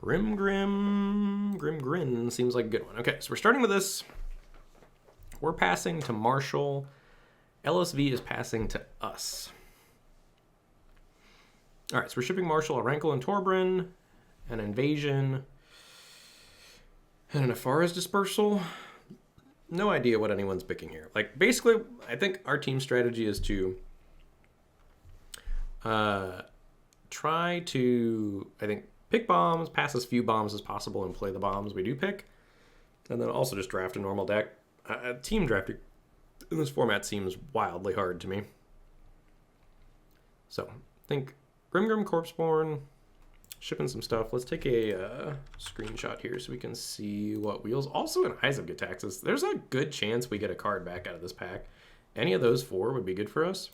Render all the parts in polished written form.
Grim seems like a good one. Okay, so we're starting with this. We're passing to Marshall. LSV is passing to us. All right, so we're shipping Marshall a Rankle and Torbran, an Invasion, and an Afara's Dispersal. No idea what anyone's picking here. Like, basically, I think our team strategy is to try to, I think, pick bombs, pass as few bombs as possible, and play the bombs we do pick. And then also just draft a normal deck. Team drafting in this format seems wildly hard to me. So, I think Grim Corpseborn, shipping some stuff. Let's take a screenshot here so we can see what wheels. Also in Eyes of Gitaxis, there's a good chance we get a card back out of this pack. Any of those four would be good for us.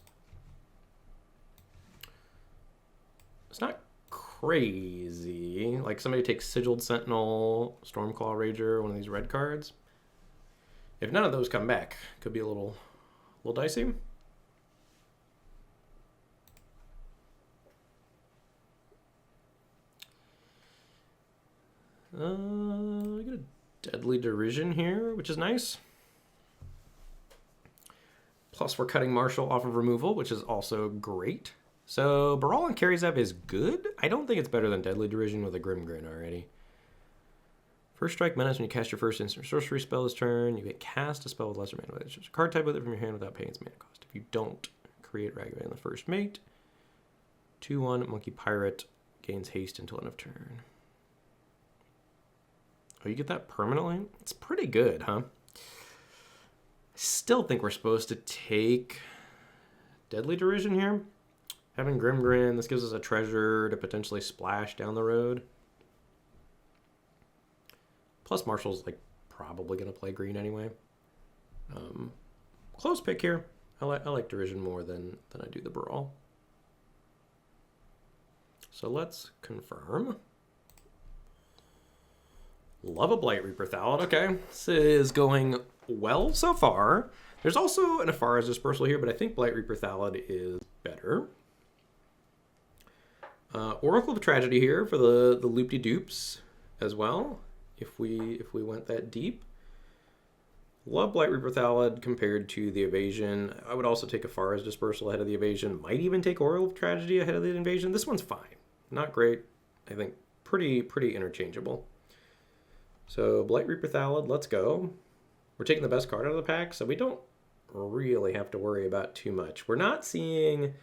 It's not crazy. Like somebody takes Sigiled Sentinel, Stormclaw Rager, one of these red cards. If none of those come back, could be a little dicey. We get a Deadly Derision here, which is nice. Plus we're cutting Marshall off of removal, which is also great. So Baral and Karizev is good. I don't think it's better than Deadly Derision with a Grim already. First Strike Menace, when you cast your first instant sorcery spell this turn, you get cast a spell with lesser mana. It's just a card type with it from your hand without paying its mana cost. If you don't create Ragavan on the first mate, 2/1 Monkey Pirate gains haste until end of turn. Oh, you get that permanently? It's pretty good, huh? I still think we're supposed to take Deadly Derision here. Having Grim, this gives us a treasure to potentially splash down the road. Plus Marshall's like probably going to play green anyway. Close pick here. I like Derision more than I do the Brawl. So let's confirm. Love a Blight Reaper Thallid. Okay, this is going well so far. There's also an Afara's Dispersal here, but I think Blight Reaper Thallid is better. Oracle of Tragedy here for the loop-de-doops as well, if we went that deep. Love Blight Reaper Thallid compared to the Evasion. I would also take Afara's Dispersal ahead of the Evasion. Might even take Oracle of Tragedy ahead of the Invasion. This one's fine. Not great. I think pretty interchangeable. So Blight Reaper Thallid, let's go. We're taking the best card out of the pack, so we don't really have to worry about too much. We're not seeing...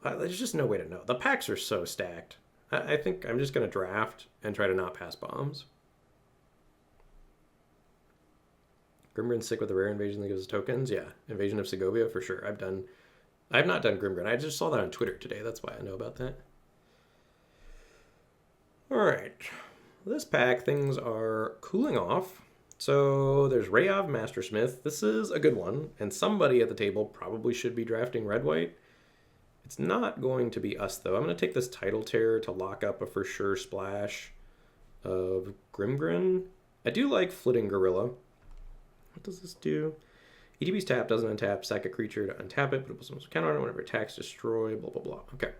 there's just no way to know. The packs are so stacked. I think I'm just going to draft and try to not pass bombs. Grimgrin's sick with the rare invasion that gives us tokens. Yeah, Invasion of Segovia for sure. I've not done Grimgrin. I just saw that on Twitter today. That's why I know about that. All right. This pack, things are cooling off. So there's Rayav Mastersmith. This is a good one. And somebody at the table probably should be drafting red-white. It's not going to be us, though. I'm going to take this Tidal Tear to lock up a for sure splash of Grimgrin. I do like Flitting Gorilla. What does this do? ETB's tap doesn't untap, sack a creature to untap it, but it will counter on it whenever it attacks, destroy, blah, blah, blah. Okay.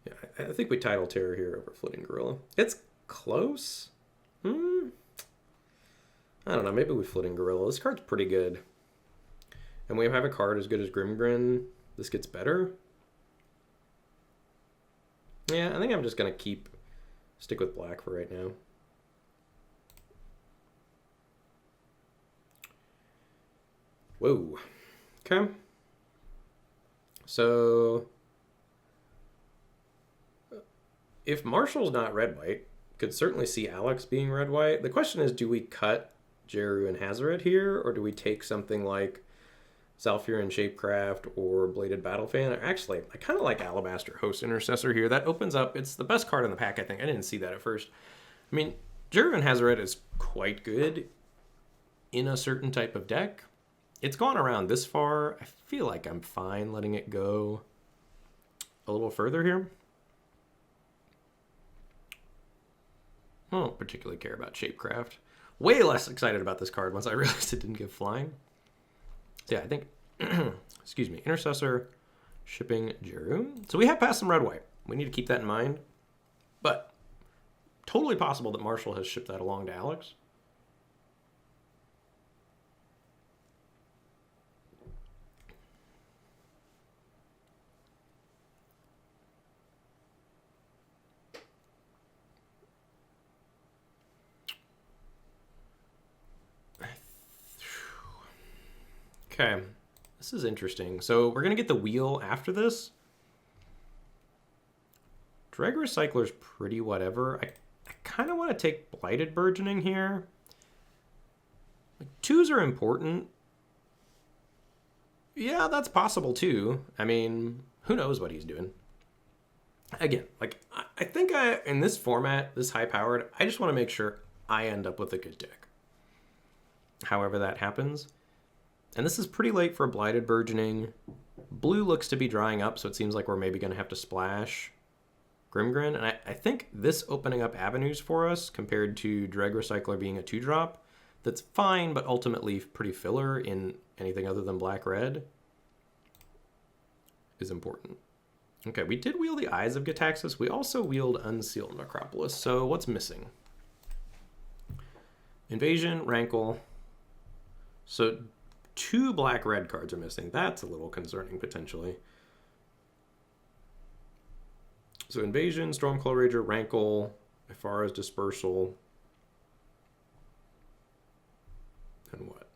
Yeah, I think we Tidal Terror here over Flitting Gorilla. It's close. I don't know. Maybe we Flitting Gorilla. This card's pretty good. And we have a card as good as Grimgrin. This gets better. Yeah, I think I'm just going to stick with black for right now. Whoa. Okay. So... if Marshall's not red-white, could certainly see Alex being red-white. The question is, do we cut Jeru and Hazoret here, or do we take something like Zalfir and Shapecraft or Bladed Battlefan? Actually, I kind of like Alabaster Host Intercessor here. That opens up, it's the best card in the pack, I think. I didn't see that at first. I mean, Jeru and Hazoret is quite good in a certain type of deck. It's gone around this far. I feel like I'm fine letting it go a little further here. I don't particularly care about Shapecraft. Way less excited about this card once I realized it didn't give flying. So yeah, I think, excuse me, Intercessor, Shipping Jeru. So we have passed some red-white. We need to keep that in mind. But totally possible that Marshall has shipped that along to Alex. Okay, this is interesting. So we're going to get the wheel after this. Dreg Recycler's pretty whatever. I kind of want to take Blighted Burgeoning here. Like, 2s are important. Yeah, that's possible too. I mean, who knows what he's doing. Again, like, I think in this format, this high-powered, I just want to make sure I end up with a good deck. However that happens. And this is pretty late for Blighted Burgeoning. Blue looks to be drying up, so it seems like we're maybe going to have to splash Grimgrin. And I think this opening up avenues for us compared to Dreg Recycler being a 2-drop, that's fine, but ultimately pretty filler in anything other than black-red, is important. Okay, we did wield the Eyes of Gitaxis. We also wield Unsealed Necropolis. So what's missing? Invasion, Rankle. So 2 black-red cards are missing. That's a little concerning, potentially. So Invasion, Stormclaw Rager, Rankle, Ifara's Dispersal. And what?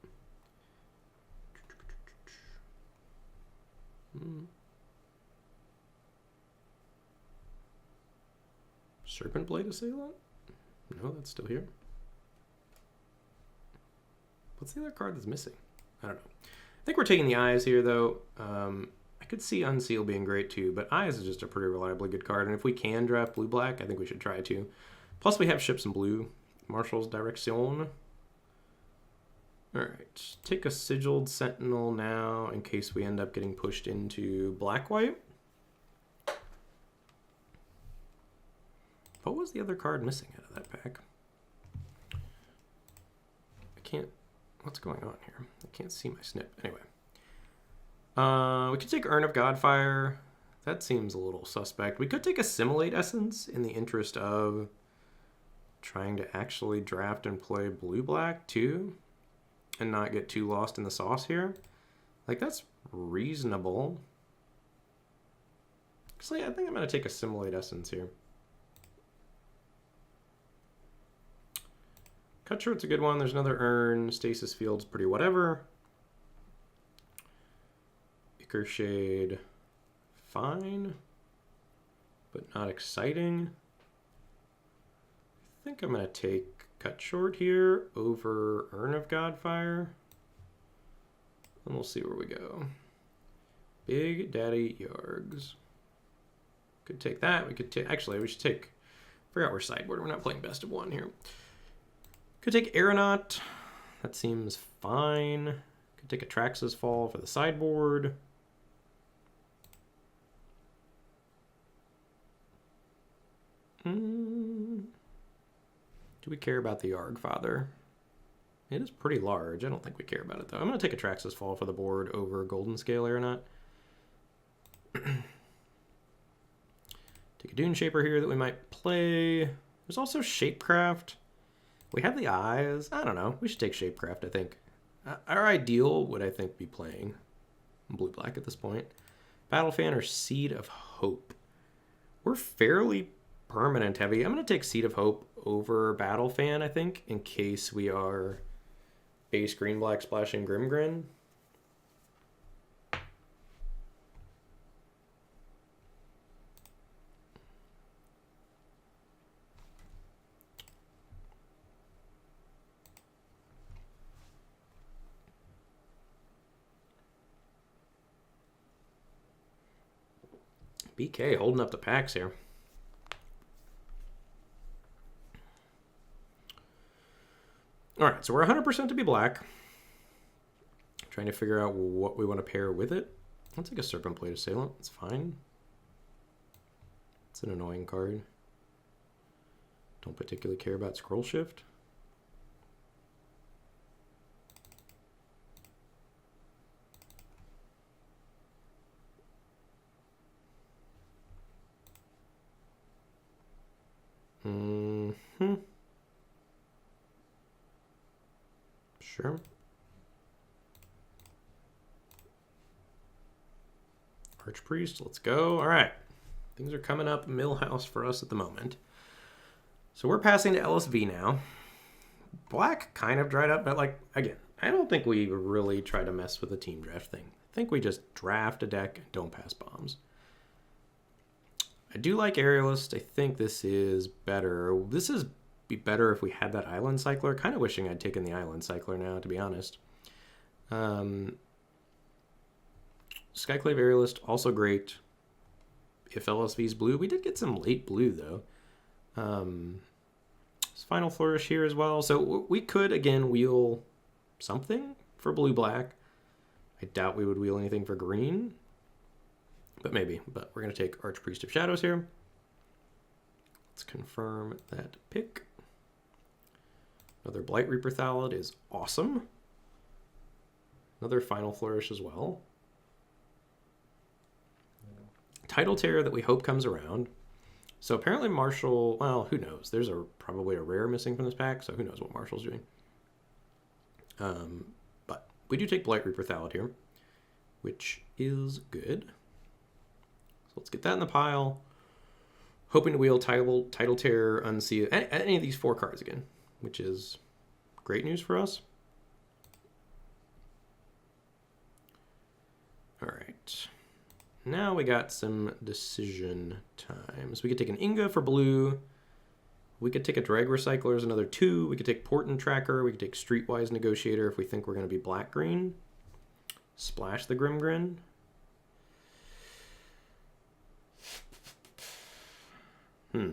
Serpent Blade Assailant? No, that's still here. What's the other card that's missing? I don't know. I think we're taking the Eyes here, though. I could see Unseal being great, too, but Eyes is just a pretty reliably good card, and if we can draft blue-black, I think we should try to. Plus, we have ships in blue. Marshall's Direction. Alright, take a Sigiled Sentinel now, in case we end up getting pushed into black-white. What was the other card missing out of that pack? I can't... What's going on here? I can't see my snip. Anyway. We could take Urn of Godfire. That seems a little suspect. We could take Assimilate Essence in the interest of trying to actually draft and play blue-black too, and not get too lost in the sauce here. Like, that's reasonable. Actually, I think I'm going to take Assimilate Essence here. Cut Short's a good one. There's another Urn. Stasis Field's pretty whatever. Ichor Shade, fine, but not exciting. I think I'm going to take Cut Short here over Urn of Godfire. And we'll see where we go. Big Daddy Yargs. Could take that. We could take... Actually, we should take... Forgot we're sideboard. We're not playing best of one here. Could take Aeronaut. That seems fine. Could take Atraxa's Fall for the sideboard. Do we care about the Yargfather? It is pretty large. I don't think we care about it, though. I'm going to take Atraxa's Fall for the board over Golden Scale Aeronaut. Take a Dune Shaper here that we might play. There's also Shapecraft. We have the Eyes. I don't know. We should take Shapecraft, I think. Our ideal would, I think, be playing blue-black at this point. Battle Fan or Seed of Hope. We're fairly permanent heavy. I'm going to take Seed of Hope over Battle Fan, I think, in case we are base green-black splashing Grimgrin. BK holding up the packs here. All right, so we're 100% to be black. Trying to figure out what we want to pair with it. I'll take a Serpent Blade Assailant. It's fine. It's an annoying card. Don't particularly care about Scroll Shift. Mm-hmm. Sure. Archpriest, let's go. All right. Things are coming up Millhouse for us at the moment. So we're passing to LSV now. Black kind of dried up, but like, again, I don't think we really try to mess with the team draft thing. I think we just draft a deck and don't pass bombs. I do like Aerialist. I think this is better. This is be better if we had that Island Cycler. Kind of wishing I'd taken the Island Cycler now, to be honest. Skyclave Aerialist, also great. If LSV's blue, we did get some late blue though. Final Flourish here as well. So we could, again, wheel something for blue-black. I doubt we would wheel anything for green. But maybe. But we're going to take Archpriest of Shadows here. Let's confirm that pick. Another Blight Reaper Thallid is awesome. Another Final Flourish as well. Title Terror that we hope comes around. So apparently Marshall, well, who knows? There's probably a rare missing from this pack, so who knows what Marshall's doing. But we do take Blight Reaper Thallid here, which is good. So let's get that in the pile. Hoping to wheel Title Terror, Unseal, any of these 4 cards again, which is great news for us. All right. Now we got some decision times. We could take an Inga for blue. We could take a Drag Recycler as another 2. We could take Portent Tracker. We could take Streetwise Negotiator if we think we're going to be black-green. Splash the Grimgrin. I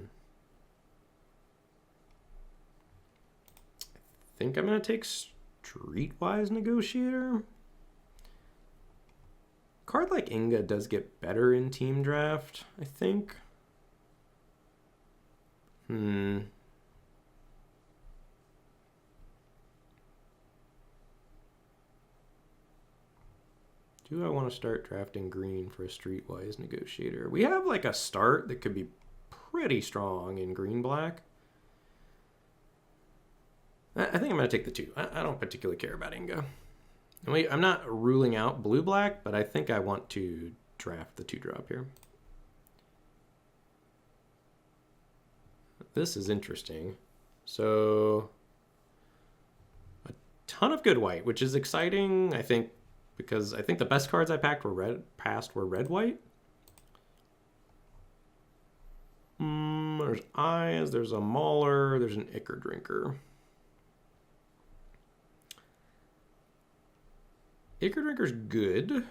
think I'm going to take Streetwise Negotiator. Card like Inga does get better in team draft, I think. Do I want to start drafting green for a Streetwise Negotiator? We have like a start that could be pretty strong in green-black. I think I'm going to take the 2. I don't particularly care about Inga. I'm not ruling out blue-black, but I think I want to draft the 2-drop here. This is interesting. So, a ton of good white, which is exciting, I think, because I think the best cards I passed were red-white. There's Eyes, there's a Mauler, there's an Ichor Drinker. Ichor Drinker's good.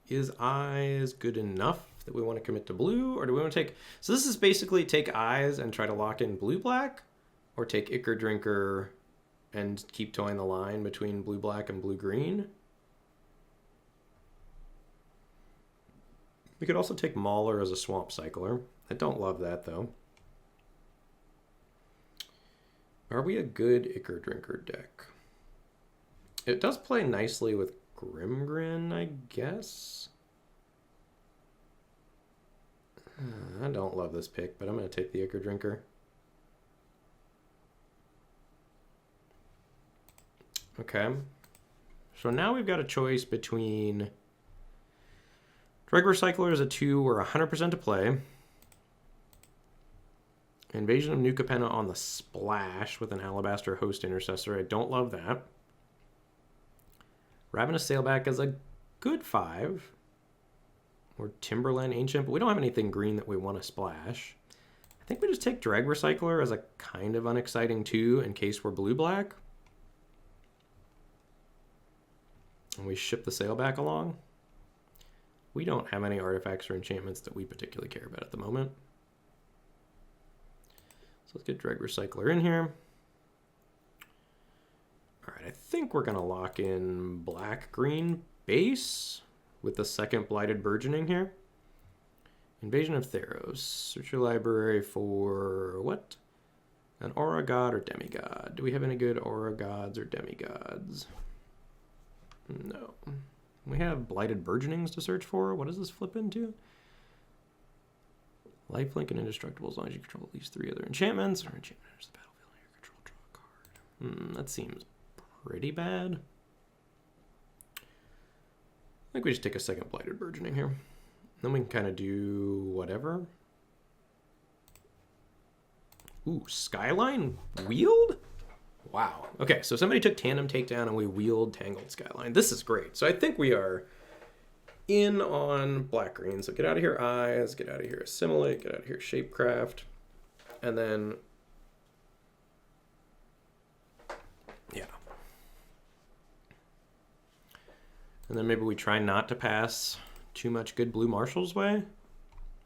Is Eyes good enough that we want to commit to blue? Or do we want to take... So this is basically take Eyes and try to lock in blue-black? Or take Ichor Drinker and keep towing the line between blue-black and blue-green? We could also take Mauler as a Swamp Cycler. I don't love that, though. Are we a good Ichor Drinker deck? It does play nicely with Grimgrin, I guess. I don't love this pick, but I'm going to take the Ichor Drinker. Okay. So now we've got a choice between Drag Recycler is a 2 or 100% to play. Invasion of New Capenna on the splash with an Alabaster Host Intercessor. I don't love that. Ravenous Sailback is a good 5. Or Timberland Ancient, but we don't have anything green that we want to splash. I think we just take Drag Recycler as a kind of unexciting 2 in case we're blue-black. And we ship the Sailback along. We don't have any artifacts or enchantments that we particularly care about at the moment. So let's get Drag Recycler in here. All right, I think we're going to lock in black-green base with the second Blighted Burgeoning here. Invasion of Theros. Search your library for what? An Aura God or Demigod. Do we have any good Aura Gods or Demigods? No. We have Blighted Burgeonings to search for. What does this flip into? Lifelink and indestructible as long as you control at least 3 other enchantments or enchantments the battlefield on your control, draw a card. That seems pretty bad. I think we just take a second Blighted Burgeoning here. Then we can kind of do whatever. Ooh, Skyline Wield? Wow. Okay, so somebody took Tandem Takedown and we wheeled Tangled Skyline. This is great. So I think we are in on black-green. So get out of here, Eyes. Get out of here, Assimilate. Get out of here, Shapecraft. And then... yeah. And then maybe we try not to pass too much good blue Marshall's way. In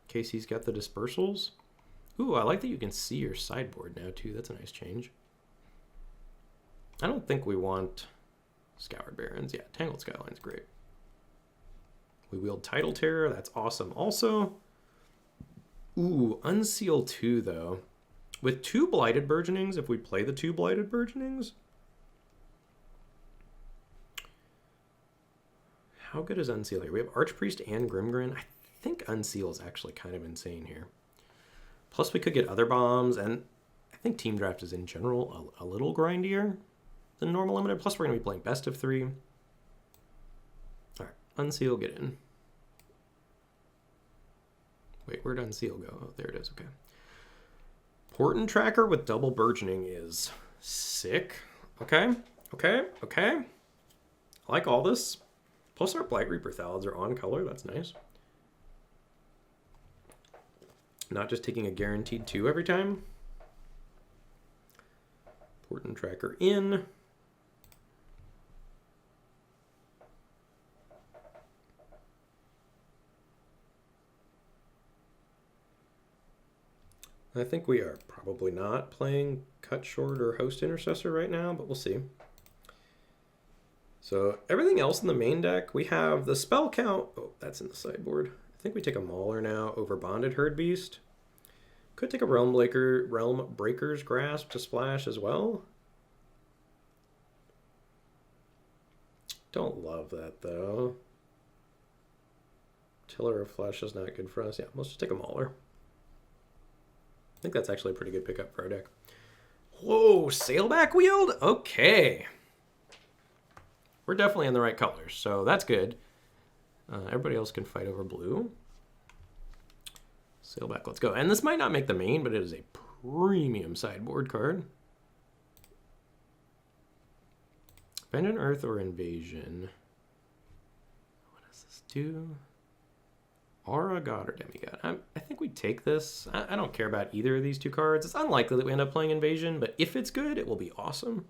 case he's got the dispersals. Ooh, I like that you can see your sideboard now, too. That's a nice change. I don't think we want Scoured Barrens. Yeah, Tangled Skyline's great. We wield Tidal Terror. That's awesome. Also, ooh, Unseal 2, though. With 2 Blighted Burgeonings, if we play the 2 Blighted Burgeonings, how good is Unseal here? We have Archpriest and Grimgrin. I think Unseal is actually kind of insane here. Plus, we could get other bombs, and I think Team Draft is in general a little grindier than normal limited. Plus, we're going to be playing best of 3. All right, Unseal, get in. Wait, where'd Unseal go? Oh, there it is, okay. Portent Tracker with double burgeoning is sick. Okay, okay, okay. I like all this. Plus, our Blight Reaper Thalids are on color. That's nice. Not just taking a guaranteed 2 every time. Portent Tracker in. I think we are probably not playing Cut Short or Host Intercessor right now, but we'll see. So everything else in the main deck, we have the spell count. Oh, that's in the sideboard. I think we take a Mauler now over Bonded Herd Beast. Could take a Realm Breaker's Grasp to splash as well. Don't love that though. Tiller of Flesh is not good for us. Yeah, let's just take a Mauler. I think that's actually a pretty good pickup for our deck. Whoa, Sailback Wield? Okay. We're definitely in the right colors, so that's good. Everybody else can fight over blue. Sailback, let's go. And this might not make the main, but it is a premium sideboard card. Abandon Earth or Invasion. What does this do? Aura God or Demigod. I think we take this. I don't care about either of these 2 cards. It's unlikely that we end up playing Invasion, but if it's good, it will be awesome.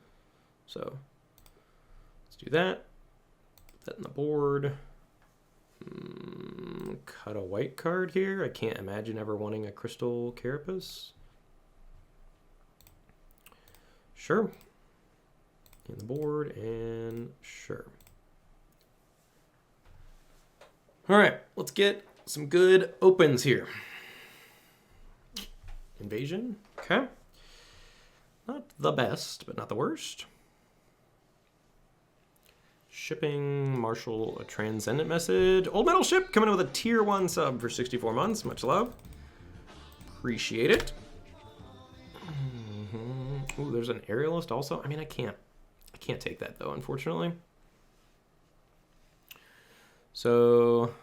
So let's do that. Put that in the board. Cut a white card here. I can't imagine ever wanting a Crystal Carapace. Sure. In the board, and sure. All right, let's get some good opens here. Invasion, okay. Not the best, but not the worst. Shipping, Marshall, a Transcendent Message. Old Metal Ship coming in with a tier 1 sub for 64 months. Much love. Appreciate it. Ooh, there's an Aerialist also. I mean, I can't take that though, unfortunately. So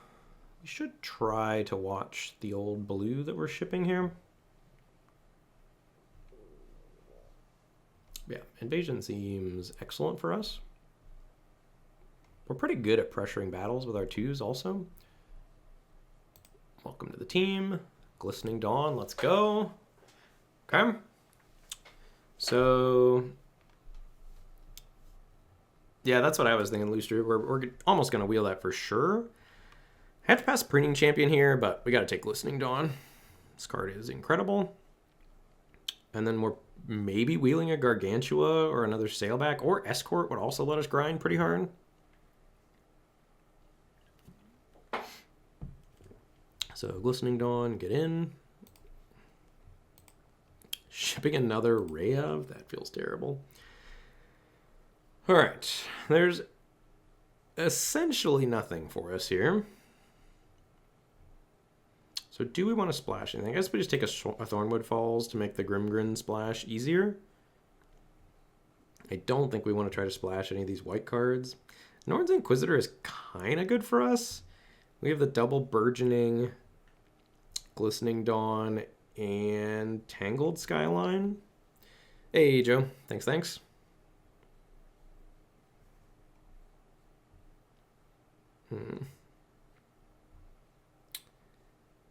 we should try to watch the old blue that we're shipping here. Yeah, Invasion seems excellent for us. We're pretty good at pressuring battles with our 2s also. Welcome to the team. Glistening Dawn, let's go. Okay. So, yeah, that's what I was thinking, Loose Drew. We're almost going to wheel that for sure. I have to pass Preening Champion here, but we got to take Glistening Dawn. This card is incredible. And then we're maybe wheeling a Gargantua or another Sailback, or Escort would also let us grind pretty hard. So Glistening Dawn, get in. Shipping another Rayev? That feels terrible. All right. There's essentially nothing for us here. So do we want to splash anything? I guess we just take a Thornwood Falls to make the Grimgrin splash easier. I don't think we want to try to splash any of these white cards. Norn's Inquisitor is kind of good for us. We have the double Burgeoning, Glistening Dawn, and Tangled Skyline. Hey, Joe. Thanks.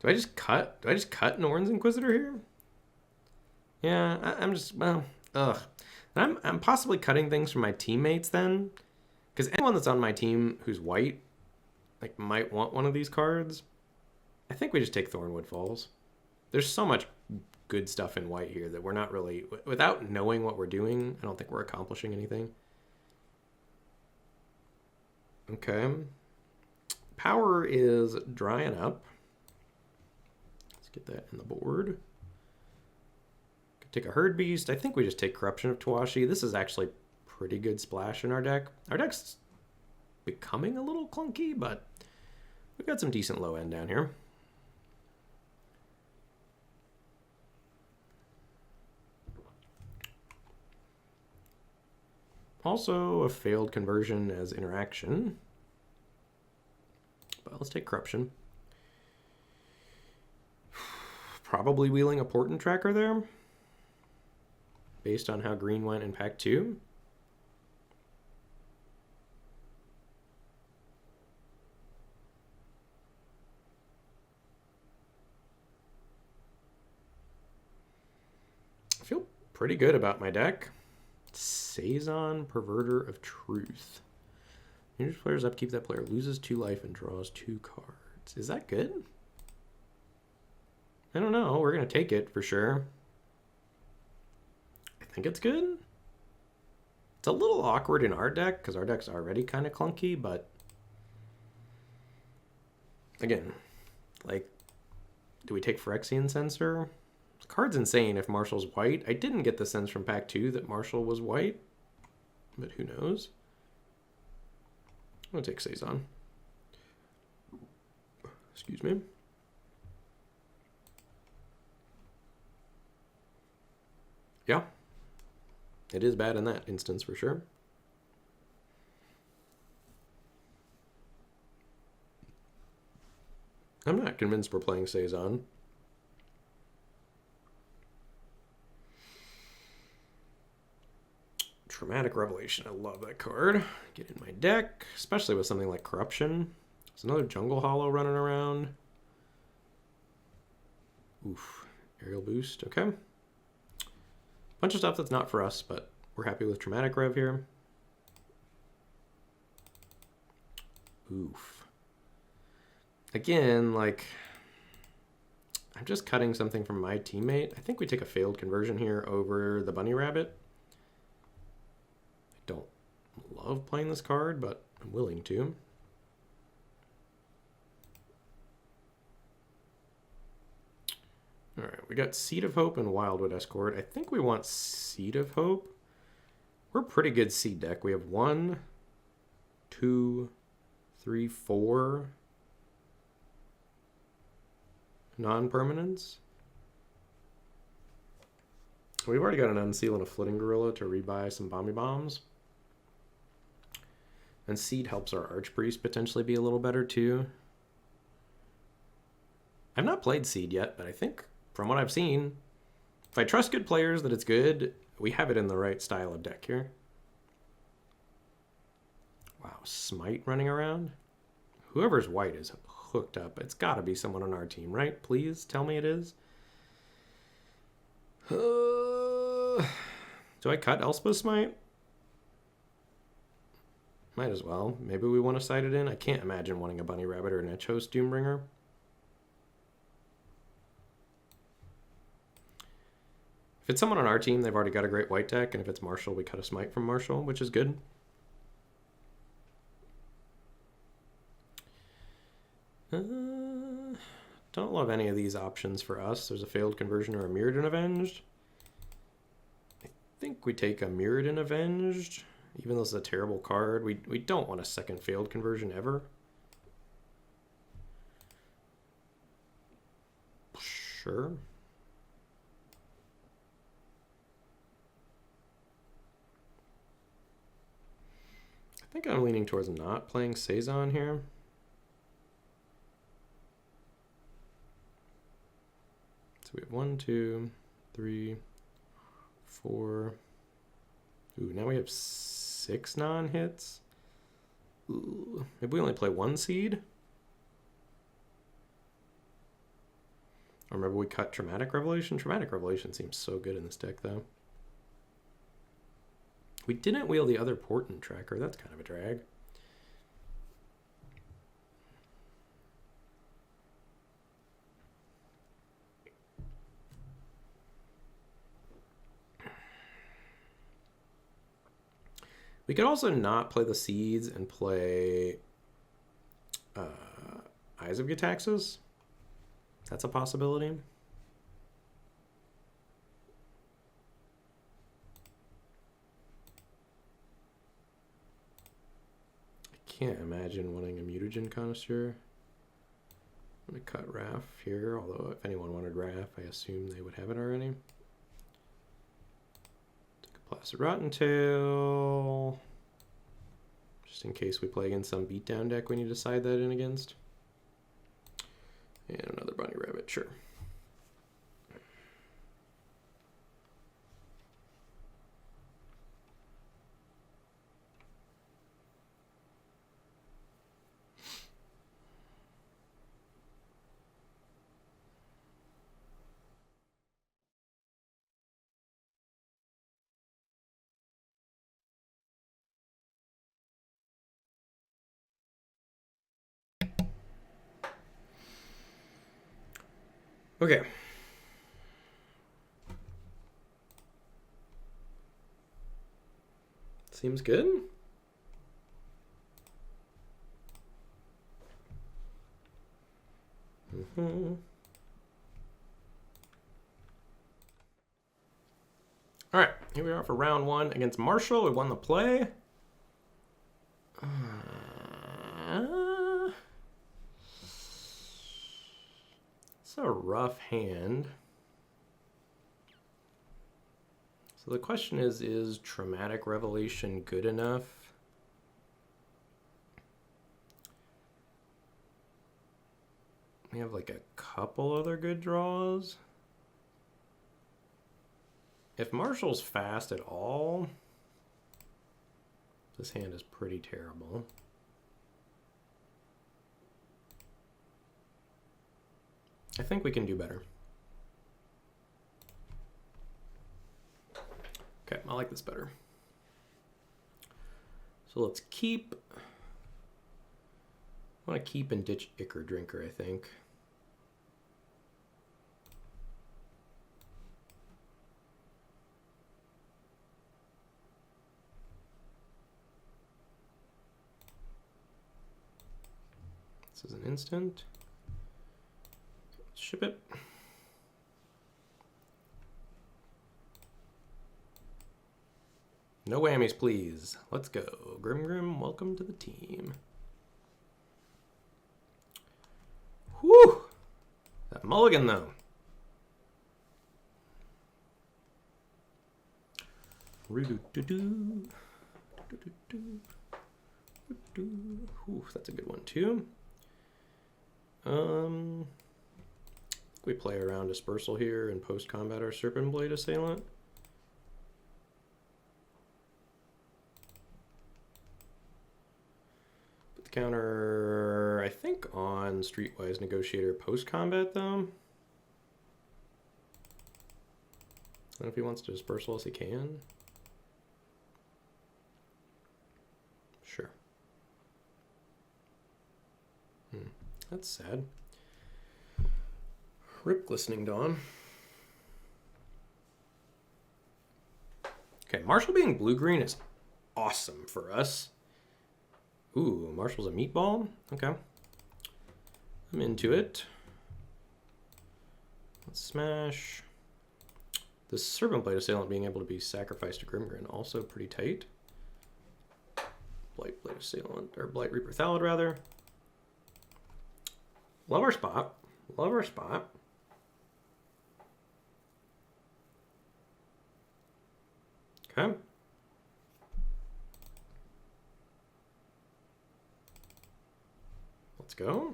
Do I just cut Norn's Inquisitor here? Yeah, I'm just, well, ugh. I'm possibly cutting things from my teammates then, because anyone that's on my team who's white, like, might want one of these cards. I think we just take Thornwood Falls. There's so much good stuff in white here that we're not really, without knowing what we're doing, I don't think we're accomplishing anything. Okay. Power is drying up. Let's get that in the board. Could take a Herd Beast. I think we just take Corruption of Tawashi. This is actually pretty good splash in our deck. Our deck's becoming a little clunky, but we've got some decent low end down here. Also a failed conversion as interaction. But let's take Corruption. Probably wheeling a Portent Tracker there, based on how green went in pack 2. I feel pretty good about my deck. Saison, Perverter of Truth. Enters player's upkeep, that player loses 2 life and draws 2 cards. Is that good? I don't know. We're going to take it for sure. I think it's good. It's a little awkward in our deck because our deck's already kind of clunky, but again, like, do we take Phyrexian Censor? The card's insane if Marshall's white. I didn't get the sense from pack 2 that Marshall was white, but who knows? I'm going to take Saison. Excuse me. Yeah. It is bad in that instance for sure. I'm not convinced we're playing Saison. Traumatic Revelation. I love that card. Get in my deck, especially with something like Corruption. There's another Jungle Hollow running around. Oof. Aerial Boost. Okay. Bunch of stuff that's not for us, but we're happy with Traumatic Rev here. Oof. Again, like, I'm just cutting something from my teammate. I think we take a failed conversion here over the Bunny Rabbit. I don't love playing this card, but I'm willing to. All right, we got Seed of Hope and Wildwood Escort. I think we want Seed of Hope. We're a pretty good seed deck. We have 1, 2, 3, 4 non-permanents. We've already got an Unseal and a Flitting Gorilla to rebuy some Bomby Bombs. And Seed helps our Archpriest potentially be a little better too. I've not played Seed yet, but I think from what I've seen, if I trust good players that it's good, we have it in the right style of deck here. Wow, Smite running around? Whoever's white is hooked up. It's got to be someone on our team, right? Please tell me it is. Do I cut Elspeth's Smite? Might as well. Maybe we want to side it in. I can't imagine wanting a Bunny Rabbit or an Etch Host Doombringer. If it's someone on our team, they've already got a great white deck, and if it's Marshall, we cut a Smite from Marshall, which is good. Don't love any of these options for us. There's a failed conversion or a Mirrodin Avenged. I think we take a Mirrodin Avenged, even though it's a terrible card. We don't want a second failed conversion ever. Sure. I think I'm leaning towards not playing Saison here. So we have 1, 2, 3, 4. Ooh, now we have 6 non-hits. Ooh, maybe we only play 1 seed? Or maybe we cut Traumatic Revelation? Traumatic Revelation seems so good in this deck, though. We didn't wheel the other Portent Tracker. That's kind of a drag. We could also not play the Seeds and play Eyes of Gitaxis. That's a possibility. I can't imagine wanting a Mutagen Connoisseur. I'm going to cut Raph here, although if anyone wanted Raph, I assume they would have it already. Take a Placid Rottentail, just in case we play against some beatdown deck we need to side that in against. And another Bunny Rabbit, sure. Okay. Seems good. All right, here we are for round 1 against Marshall. We won the play. It's a rough hand. So the question is Traumatic Revelation good enough? We have like a couple other good draws. If Marshall's fast at all, this hand is pretty terrible. I think we can do better. Okay, I like this better. So let's keep. I want to keep and ditch Ichor Drinker, I think. This is an instant. Ship it. No whammies, please. Let's go. Grim, welcome to the team. Whew! That mulligan, though. Ooh, that's a good one, too. We play around Dispersal here and post-combat our Serpent Blade Assailant. Put the counter, I think, on Streetwise Negotiator post-combat, though. I don't know if he wants to Dispersal as he can. Sure. That's sad. Rip Glistening Dawn. Okay, Marshall being blue-green is awesome for us. Ooh, Marshall's a meatball? Okay. I'm into it. Let's smash. The Serpent Blade Assailant being able to be sacrificed to Grimgrin, also pretty tight. Blight Blade Assailant, or Blight Reaper Thallid, rather. Love our spot. Love our spot. Okay. Let's go.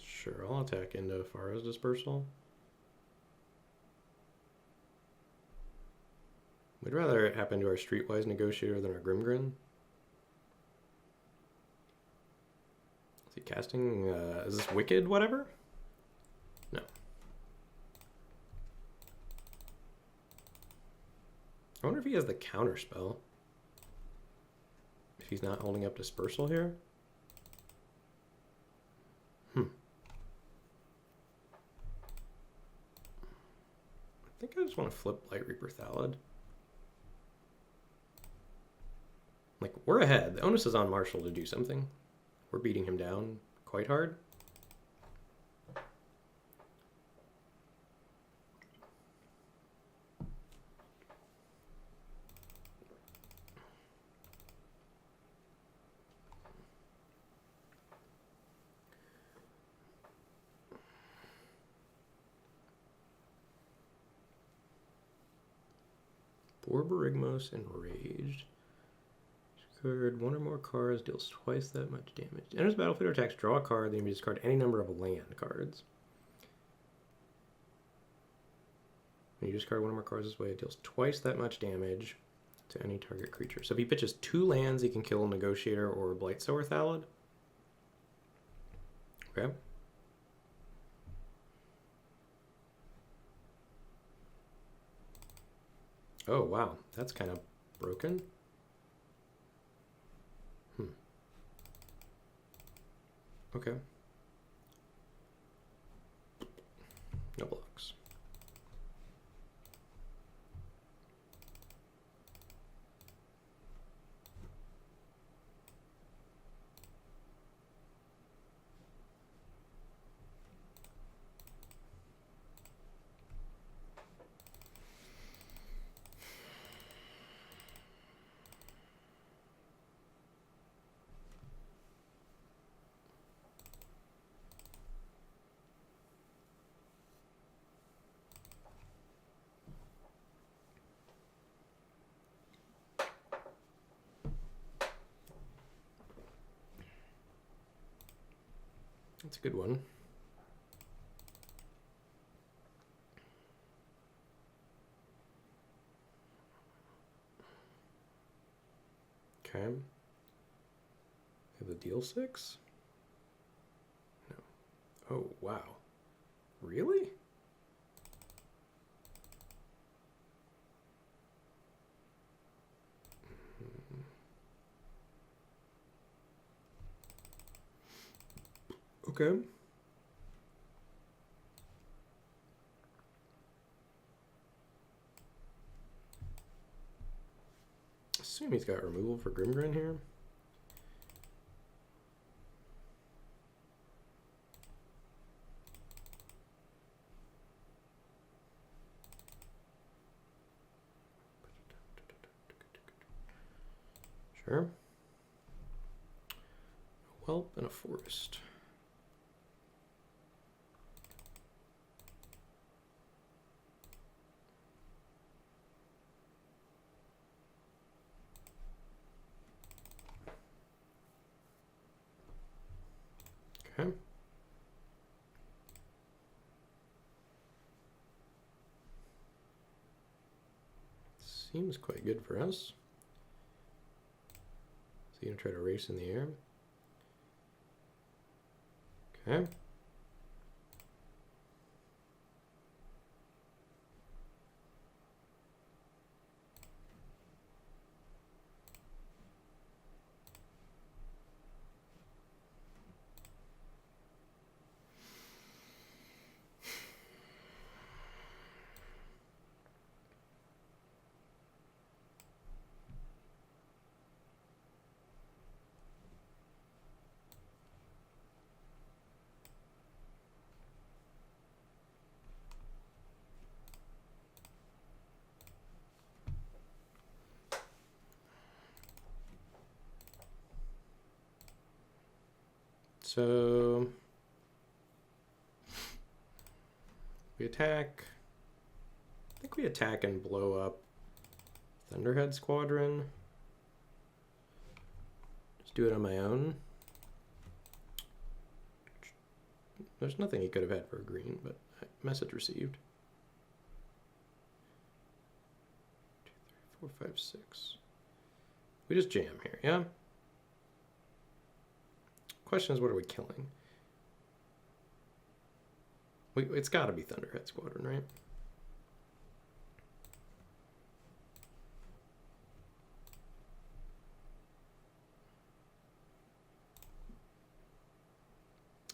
Sure, I'll attack into Pharaoh's Dispersal. We'd rather it happen to our Streetwise Negotiator than our Grimgrin. Is he casting, is this Wicked whatever? No. I wonder if he has the counter spell. If he's not holding up Dispersal here. I think I just want to flip Blight Reaper Thallid. Like, we're ahead. The onus is on Marshall to do something. We're beating him down quite hard. Borborygmos Enraged. Discard one or more cards, deals twice that much damage. Enters the battlefield or attacks, draw a card, then you discard any number of land cards. When you discard one or more cards this way, it deals twice that much damage to any target creature. So if he pitches 2 lands, he can kill a Negotiator or Blightsower Thallid. Okay. Oh, wow. That's kind of broken. Okay. No blocks. That's a good one. Okay. Have the deal 6? No. Oh, wow. Really? Okay. Assume he's got removal for Grimgrin here. Sure. A whelp and a forest. Okay. Seems quite good for us. So you're gonna try to race in the air. Okay. So we attack. I think we attack and blow up Thunderhead Squadron. Just do it on my own. There's nothing he could have had for a green, but message received. 2, 3, 4, 5, 6. We just jam here, yeah? Question is, what are we killing? It's got to be Thunderhead Squadron, right?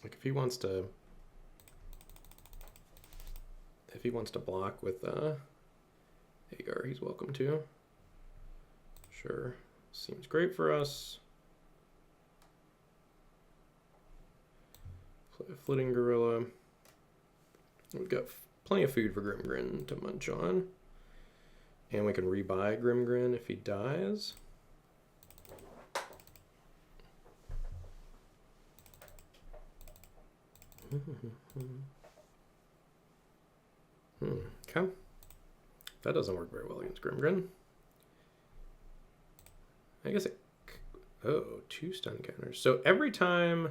Like if he wants to block with Agar, he's welcome to. Sure. Seems great for us. Play a Flitting Gorilla. We've got plenty of food for Grimgrin to munch on. And we can rebuy Grimgrin if he dies. Okay. That doesn't work very well against Grimgrin. I guess it... Oh, 2 stun counters. So every time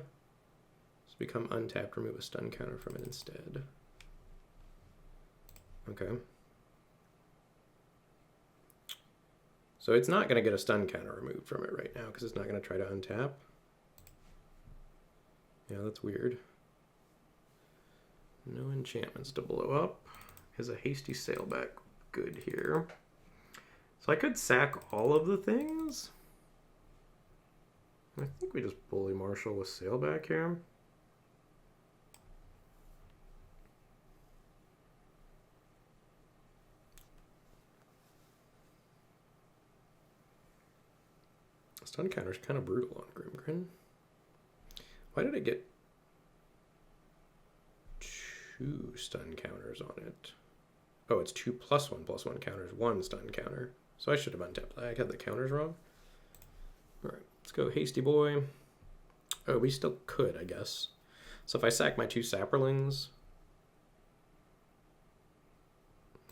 it's become untapped, remove a stun counter from it instead. Okay. So it's not going to get a stun counter removed from it right now because it's not going to try to untap. Yeah, that's weird. No enchantments to blow up. Is a hasty sailback good here? So I could sack all of the things. I think we just bully Marshall with sailback here. Stun counter's kind of brutal on Grimgrin. Why did I get 2 stun counters on it? Oh, it's 2 +1/+1 counters, 1 stun counter. So I should have untapped that. I had the counters wrong. All right, let's go Hasty Boy. Oh, we still could, I guess. So if I sack my 2 Sapperlings,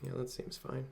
yeah, that seems fine.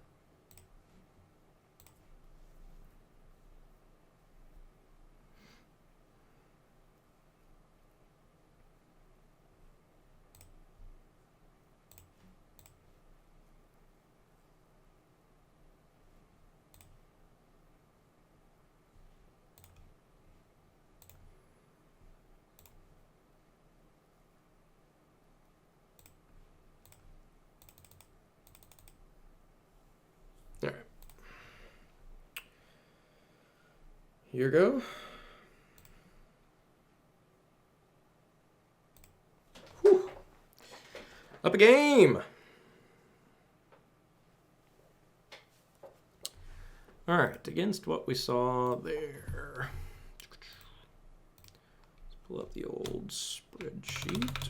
All right. Here you go. Whew. Up a game. All right, against what we saw there. Let's pull up the old spreadsheet.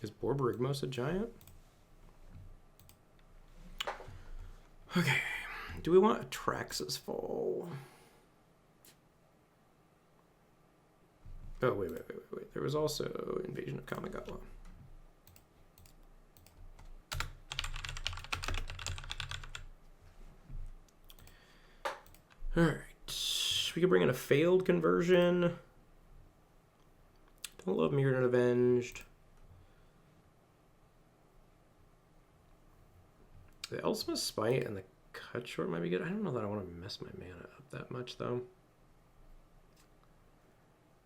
Is Borborygmos a giant? Okay. Do we want Atrax's Fall? Oh, wait. There was also Invasion of Kamigawa. Alright. We could bring in a failed conversion. Don't I love Mirrored and Avenged. The Elsmith Spite and the Cut Short might be good. I don't know that I want to mess my mana up that much, though.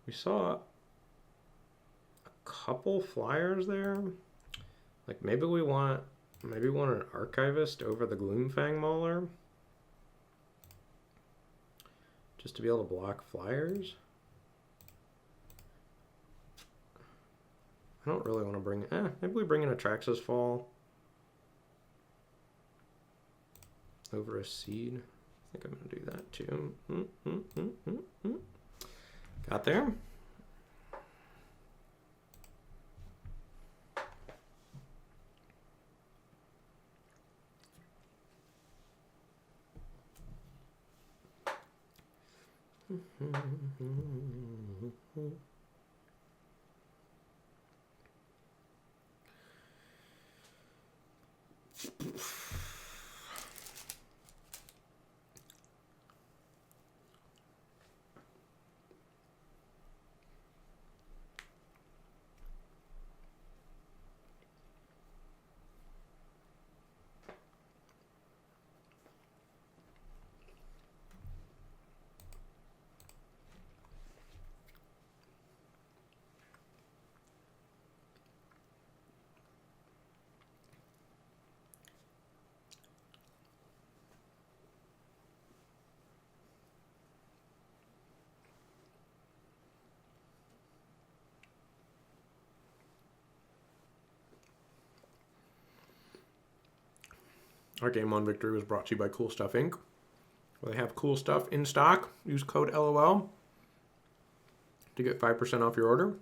We saw a couple flyers there. Like, maybe we want an Archivist over the Gloomfang Mauler. Just to be able to block flyers. I don't really want to bring... maybe we bring in a Traxxas Fall. Over a Seed. I think I'm going to do that too. Got there. Our Game 1 victory was brought to you by Cool Stuff Inc. Where they have cool stuff in stock. Use code LOL to get 5% off your order.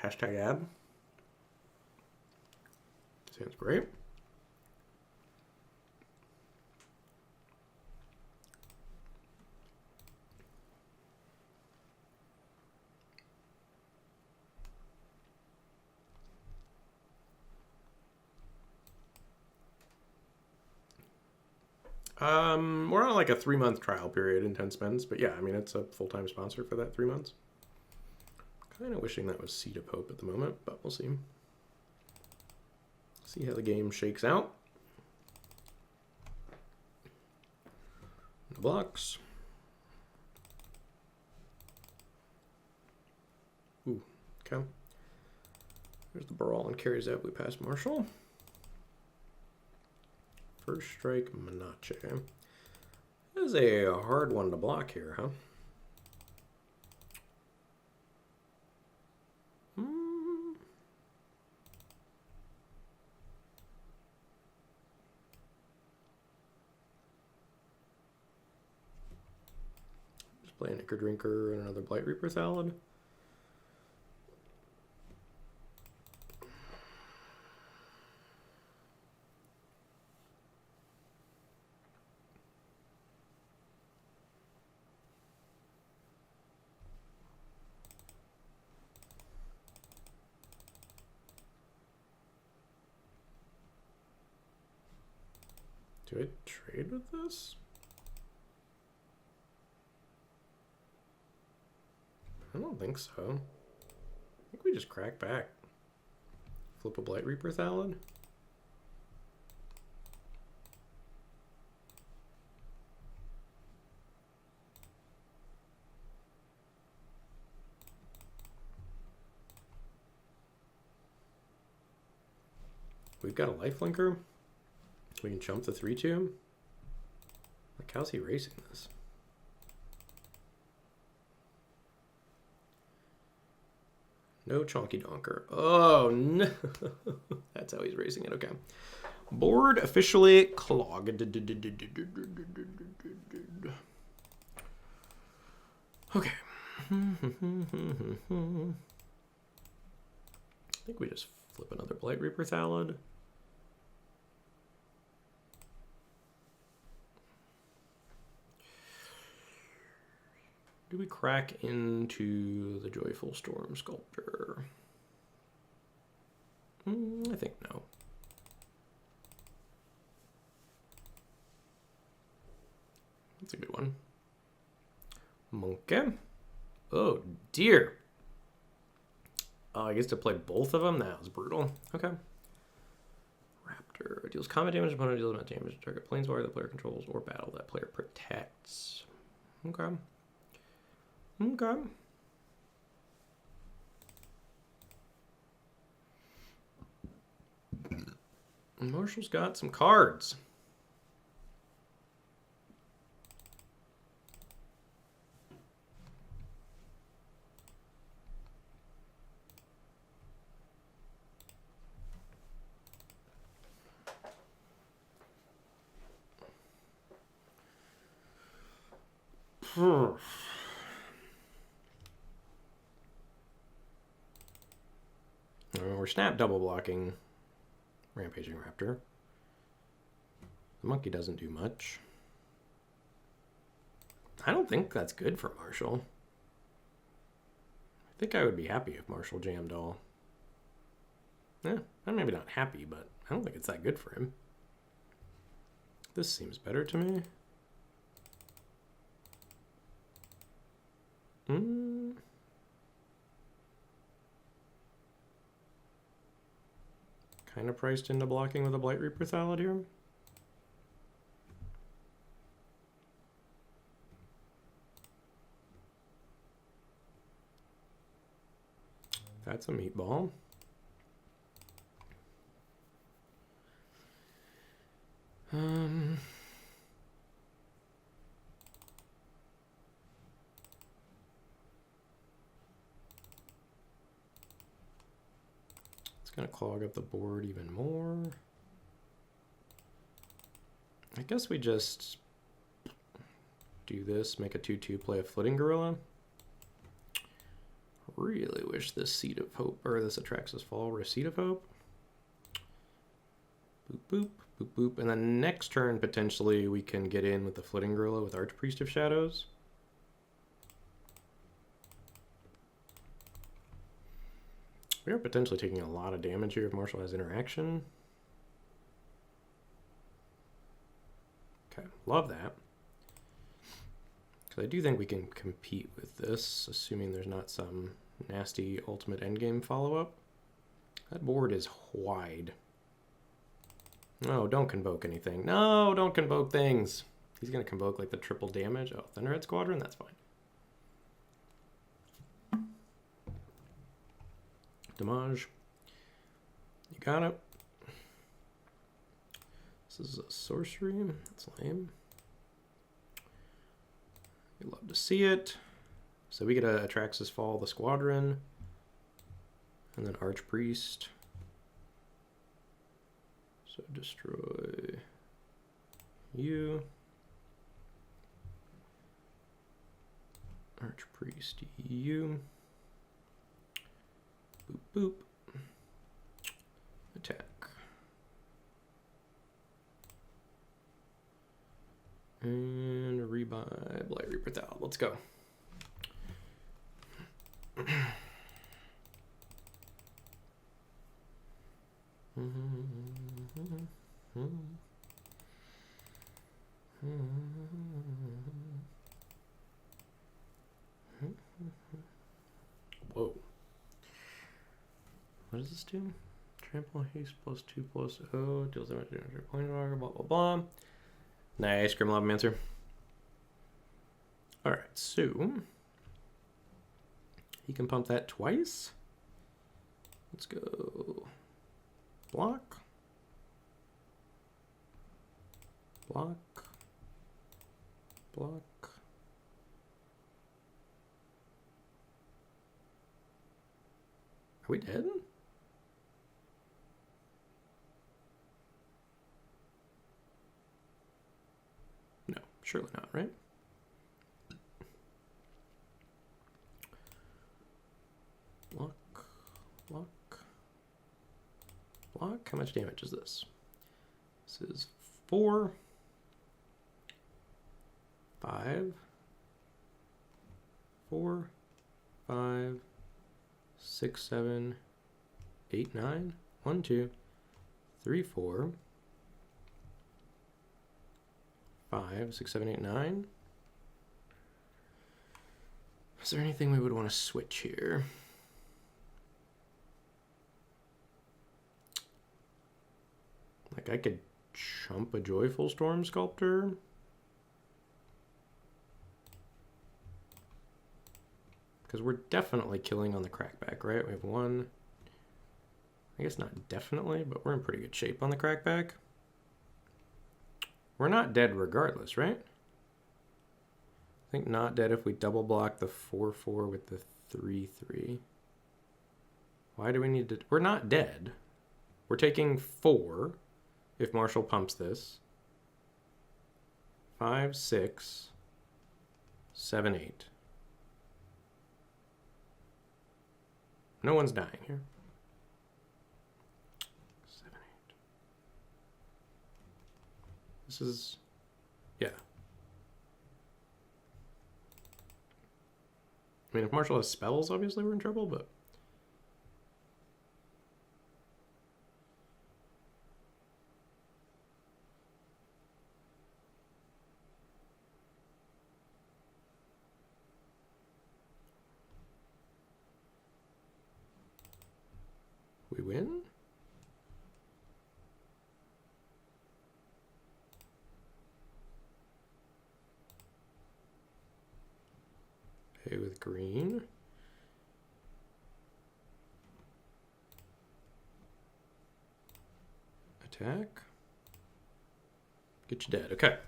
Hashtag ad. Sounds great. We're on like a 3-month trial period in 10 spends, but yeah, I mean, it's a full-time sponsor for that 3 months. Kind of wishing that was Seed of Hope at the moment, but we'll see. See how the game shakes out. The blocks. Ooh, okay. There's the Baral and carries out. We pass Marshall. First Strike, Menace. That is a hard one to block here, huh? Just play an Ichor Drinker and another Blight Reaper Thallid. Do I trade with this? I don't think so. I think we just crack back. Flip a Blight Reaper Thallid. We've got a lifelinker. We can jump the 3-2. Like, how's he racing this? No Chonky Donker. Oh, no. That's how he's racing it. Okay. Board officially clogged. Okay. I think we just flip another Blight Reaper Thallid. Do we crack into the Joyful Storm Sculptor? I think no. That's a good one. Monkey. Oh, dear. I guess to play both of them? That was brutal. Okay. Raptor deals combat damage, opponent deals not damage to target planeswalker that player controls or battle that player protects. Okay. Okay. Marshall's got some cards. We're snap double blocking Rampaging Raptor. The monkey doesn't do much. I don't think that's good for Marshall. I think I would be happy if Marshall jammed all. Yeah, I'm maybe not happy, but I don't think it's that good for him. This seems better to me. Kind of priced into blocking with a Blight Reaper Thallid here. That's a meatball. It's gonna clog up the board even more. I guess we just do this, make a 2/2, play a Flitting Gorilla. Really wish this Seed of Hope, or this Atraxas Fall were a Seed of Hope. Boop, boop, boop, boop. And then next turn, potentially, we can get in with the Flitting Gorilla with Archpriest of Shadows. We are potentially taking a lot of damage here if Marshall has interaction. Okay, love that. Because I do think we can compete with this, assuming there's not some nasty ultimate endgame follow-up. That board is wide. No, don't convoke anything. No, don't convoke things. He's going to convoke like the triple damage. Oh, Thunderhead Squadron? That's fine. Damage. You got it. This is a sorcery. That's lame. You'd love to see it. So we get a Atraxas Fall, the Squadron, and then Archpriest. So destroy you. Archpriest you. Boop boop. Attack. And rebuy Blight Reaper Thal. Let's go. Whoa. What does this do? Trample haste +2/+0. Deals damage to Planeswalker, blah blah blah. Nice, Grim Lavamancer. Alright, so he can pump that twice. Let's go. Block. Block. Block. Are we dead? No, surely not, right? Block. Block. Block. How much damage is this? This is 4, 5, 4, 5, 6, 7, 8, 9. 1, 2, 3, 4, 5, 6, 7, 8, 9. Is there anything we would want to switch here? Like I could chump a Joyful Storm Sculptor. Because we're definitely killing on the crackback, right? We have one. I guess not definitely, but we're in pretty good shape on the crackback. We're not dead regardless, right? I think not dead if we double block the 4/4 with the 3/3. Why do we need to? We're not dead. We're taking 4 if Marshall pumps this. 5, 6, 7, 8. No one's dying here. 7, 8. This is, yeah. I mean, if Marshall has spells, obviously we're in trouble, but. We win? Okay, with green. Attack. Get you dead. Okay.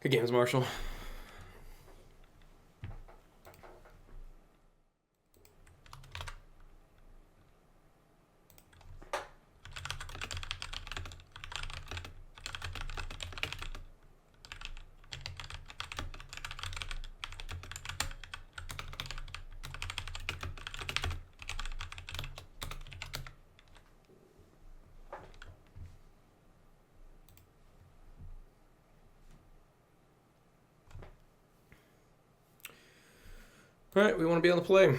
Good games, Marshall. All right, we want to be on the play.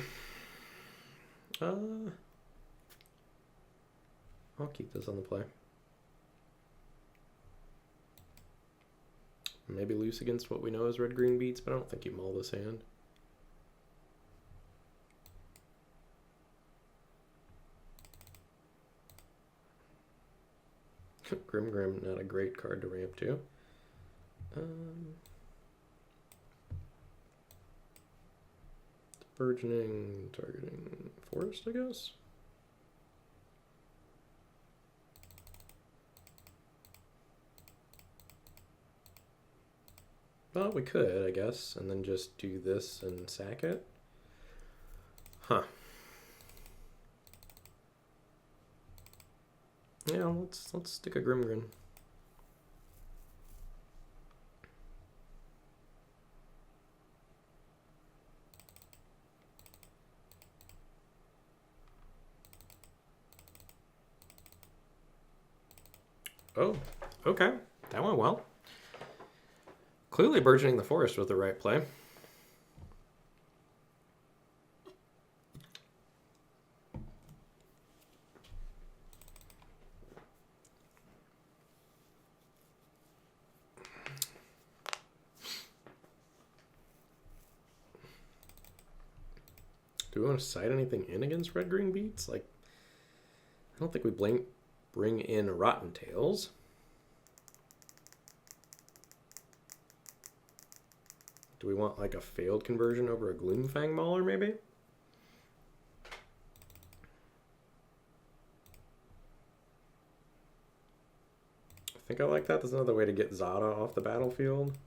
I'll keep this on the play. Maybe loose against what we know as red-green beats, but I don't think you mull this hand. Grim, not a great card to ramp to. Burgeoning, targeting forest, I guess. Well, we could, I guess, and then just do this and sack it. Huh. Yeah, let's stick a Grimgrin. Oh, okay. That went well. Clearly burgeoning the forest was the right play. Do we want to side anything in against red-green beats? Like, I don't think we bring in Rotten Tails. Do we want like a failed conversion over a Gloomfang Mauler maybe? I think I like that. There's another way to get Zada off the battlefield.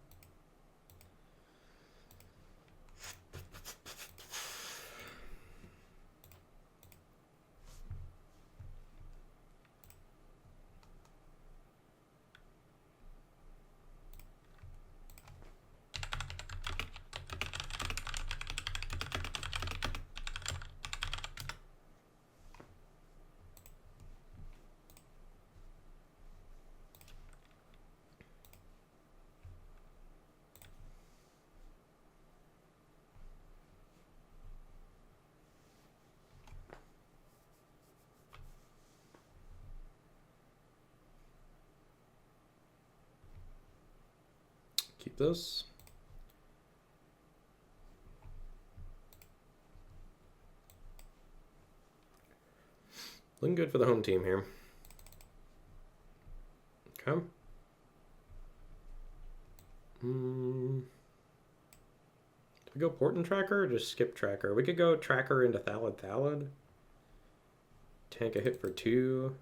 Keep this. Looking good for the home team here. Okay. Do we go Portent Tracker or just skip Tracker? We could go Tracker into Thallid. Tank a hit for 2.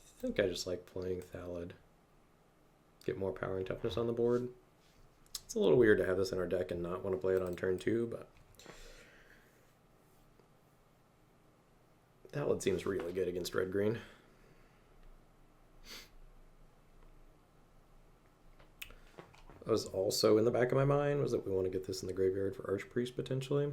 I think I just like playing Thallid. Get more power and toughness on the board. It's a little weird to have this in our deck and not want to play it on turn 2, but Thallid seems really good against red-green. What was also in the back of my mind was that we want to get this in the graveyard for Archpriest potentially.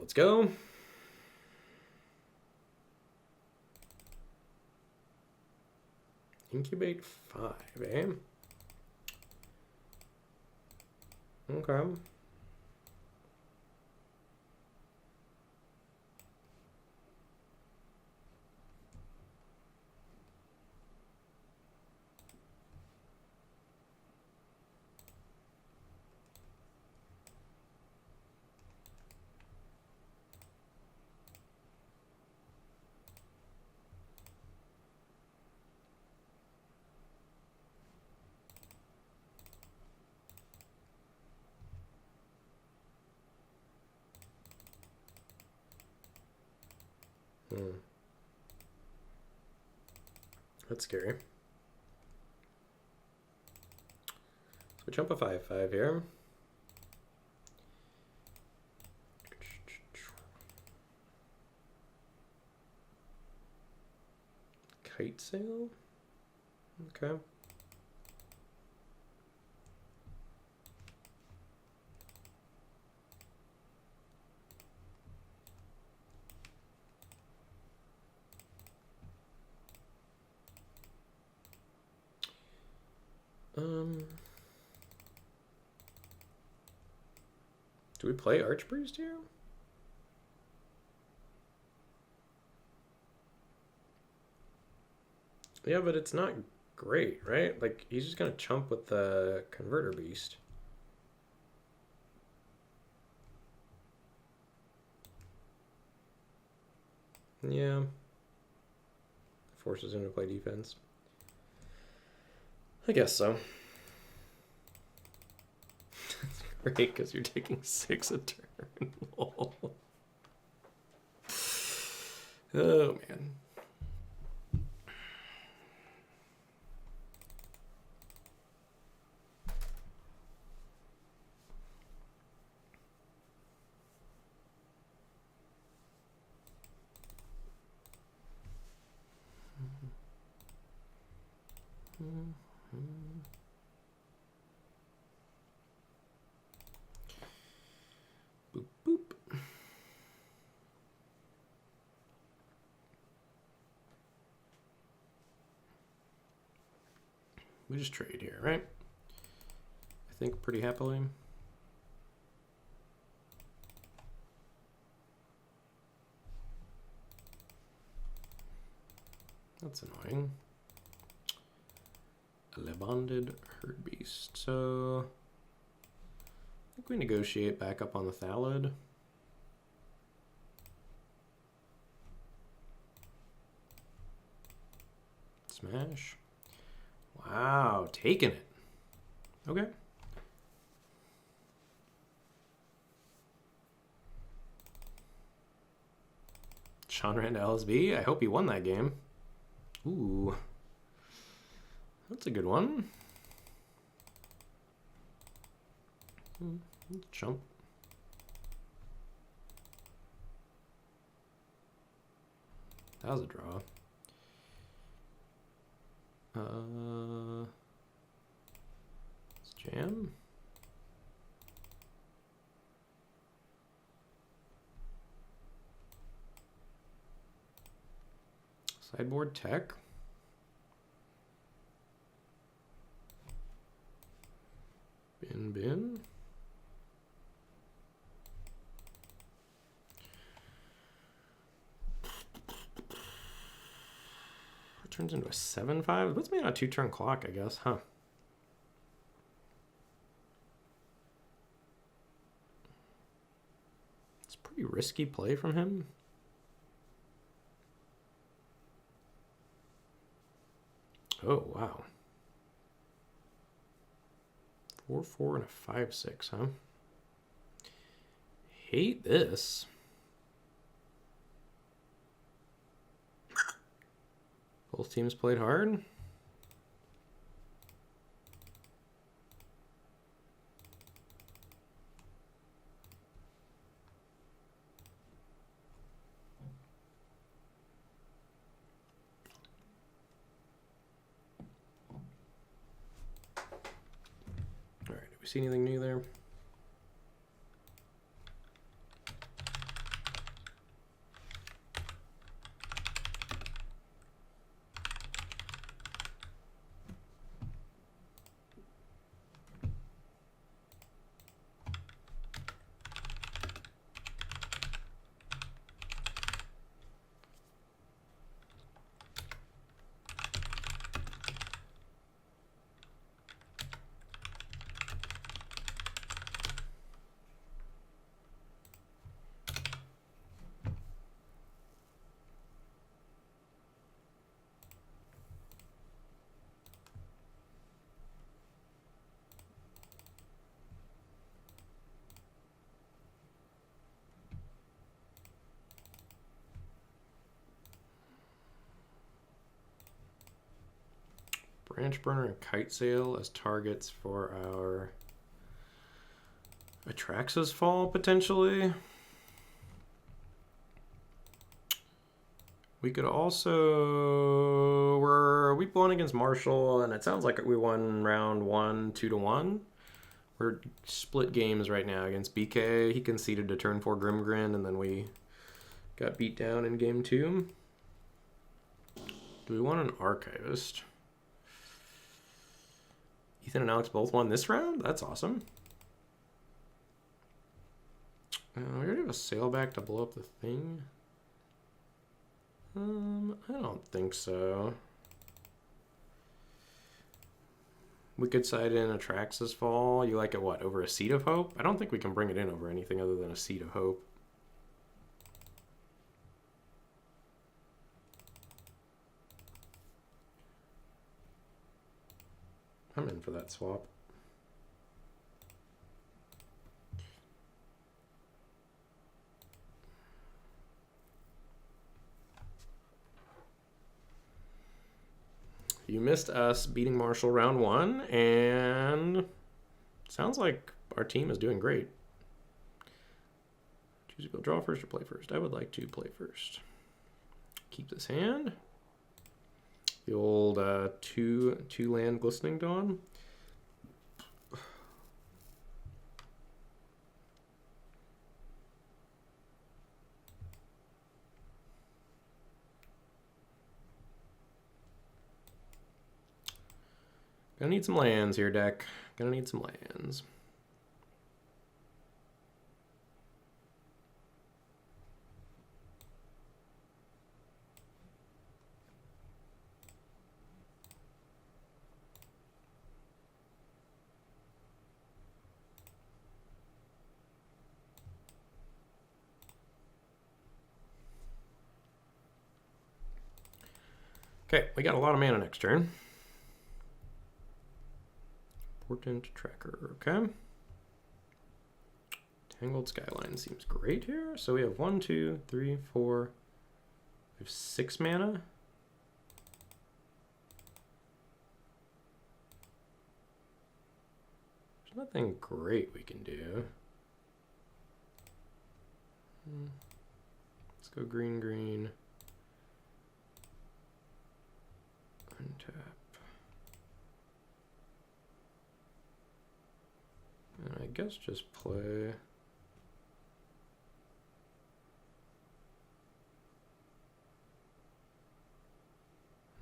Let's go. Incubate 5, eh? Okay. That's scary. So we jump a 5/5 here. Kite sail? Okay. Do we play Archpriest here? Yeah, but it's not great, right? Like, he's just gonna chump with the Converter Beast. Yeah. Forces him to play defense. I guess so. Great, because you're taking 6 a turn. Oh, man. Boop, boop. We just trade here, right? I think pretty happily. That's annoying. A Lebonded Herd Beast. So I think we negotiate back up on the Thallid. Smash. Wow, taking it. Okay. Sean ran to LSB. I hope he won that game. Ooh. That's a good one. Jump. That was a draw. Let's jam. Sideboard tech. Bin. It turns into a 7/5. It puts me on a 2-turn clock, I guess, huh? It's a pretty risky play from him. Oh, wow. 4/4 and a 5/6, huh? Hate this. Both teams played hard. All right, do we see anything new there? Branch burner and kite sail as targets for our Atraxa's fall, potentially. We could also... We're week 1 against Marshall, and it sounds like we won round 1 2-1. We're split games right now against BK. He conceded to turn 4 Grimgrin, and then we got beat down in game 2. Do we want an Archivist? Ethan and Alex both won this round? That's awesome. We already have a sailback to blow up the thing. I don't think so. We could side in Atraxa's fall. You like it, what, over a Seed of Hope? I don't think we can bring it in over anything other than a Seed of Hope. I'm in for that swap. You missed us beating Marshall round 1, and sounds like our team is doing great. Choose to go draw first or play first. I would like to play first. Keep this hand. The old two land Glistening Dawn. Gonna need some lands here, deck. Gonna need some lands. Okay, we got a lot of mana next turn. Important tracker, okay. Tangled Skyline seems great here. So we have 1, 2, 3, 4. We have 6 mana. There's nothing great we can do. Let's go green, green. Untap. And I guess just play.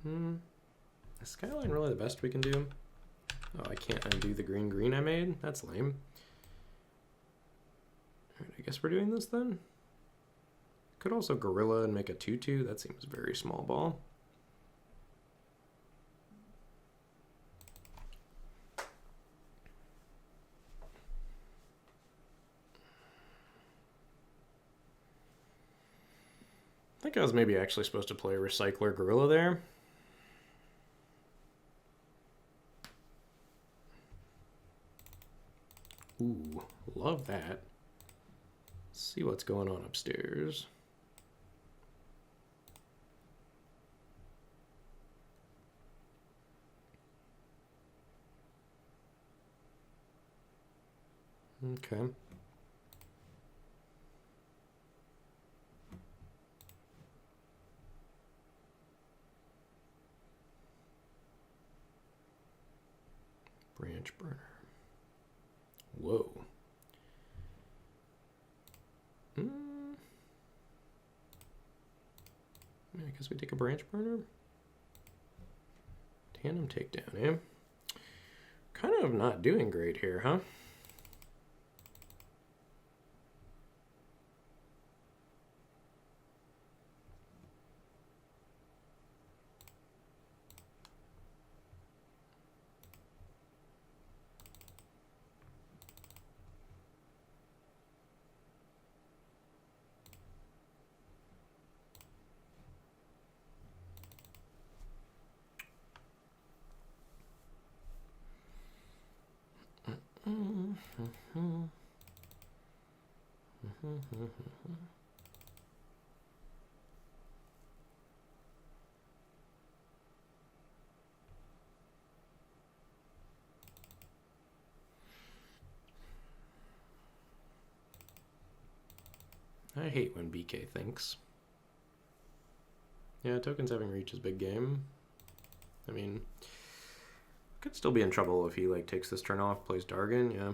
Is Skyline really the best we can do? Oh, I can't undo the green I made? That's lame. Alright, I guess we're doing this then? Could also Gorilla and make a 2-2. That seems very small ball. I think I was maybe actually supposed to play Recycler Gorilla there. Ooh, love that. Let's see what's going on upstairs. Okay. Branch burner. Whoa. I guess we take a branch burner. Tandem takedown, eh? Kind of not doing great here, huh? I hate when BK thinks. Yeah, tokens having reach is big game. I mean, could still be in trouble if he like takes this turn off, plays Dargon, yeah.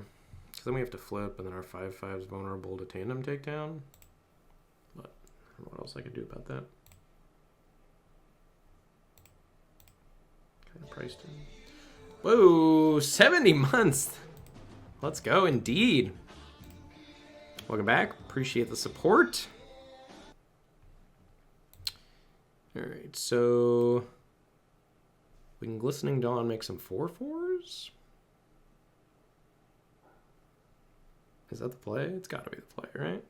Because then we have to flip, and then our 5/5 is vulnerable to tandem takedown. But I don't know what else I could do about that. Kind of priced in. Whoa, 70 months. Let's go, indeed. Welcome back. Appreciate the support. All right, so we can Glistening Dawn make some 4/4s. Is that the play? It's got to be the play, right?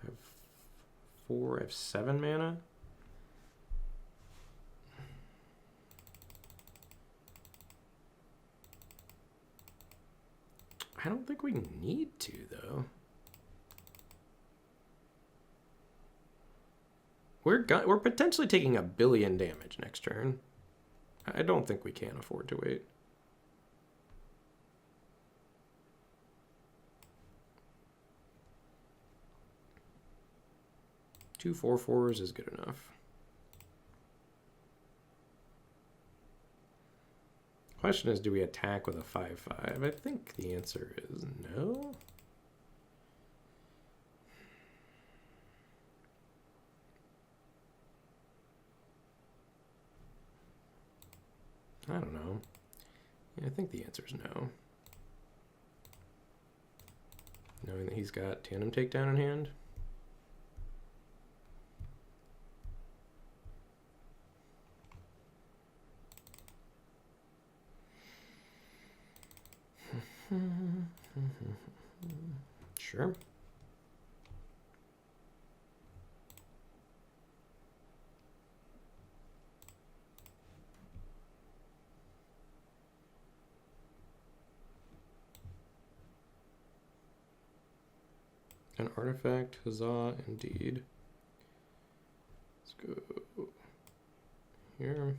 I have 4. I have 7 mana. I don't think we need to, though. We're potentially taking 1 billion damage next turn. I don't think we can afford to wait. Two 4/4s is good enough. Question is, do we attack with a 5/5? I think the answer is no. I don't know. Yeah, I think the answer is no. Knowing that he's got tandem takedown in hand. Sure. An artifact, huzzah, indeed. Let's go here.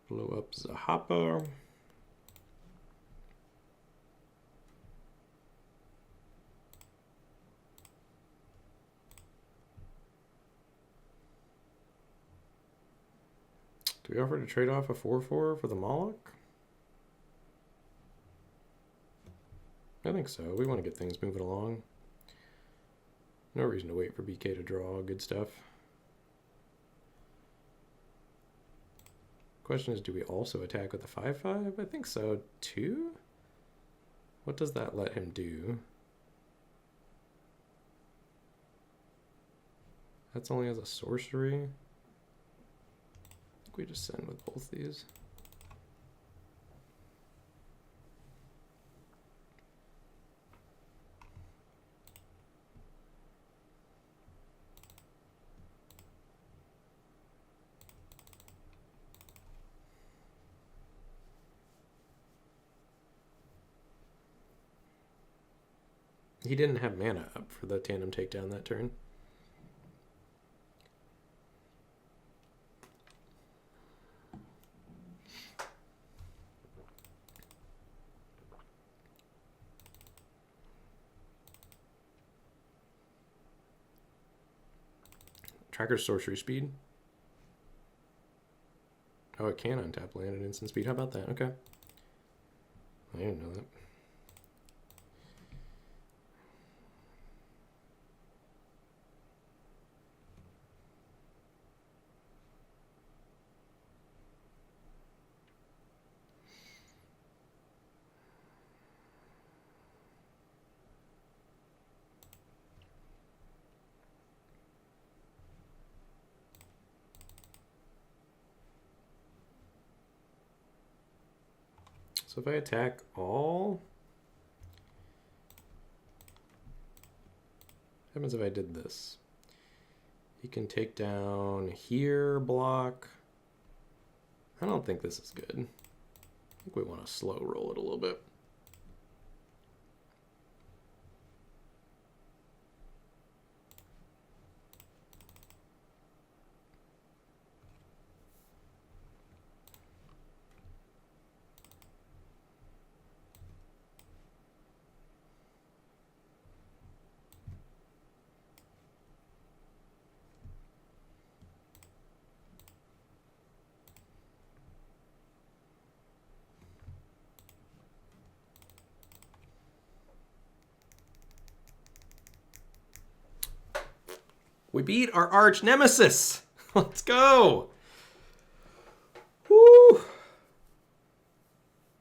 Blow up Zahapa. Do we offer to trade off a 4/4 for the Moloch? I think so. We want to get things moving along. No reason to wait for BK to draw good stuff. Question is, do we also attack with a 5/5? I think so, too? What does that let him do? That's only as a sorcery. I think we just send with both these. He didn't have mana up for the tandem takedown that turn. Tracker's sorcery speed. Oh, it can untap land at instant speed. How about that? Okay. I didn't know that. So if I attack all, what happens if I did this? He can take down here, block. I don't think this is good. I think we want to slow roll it a little bit. We beat our arch nemesis. Let's go.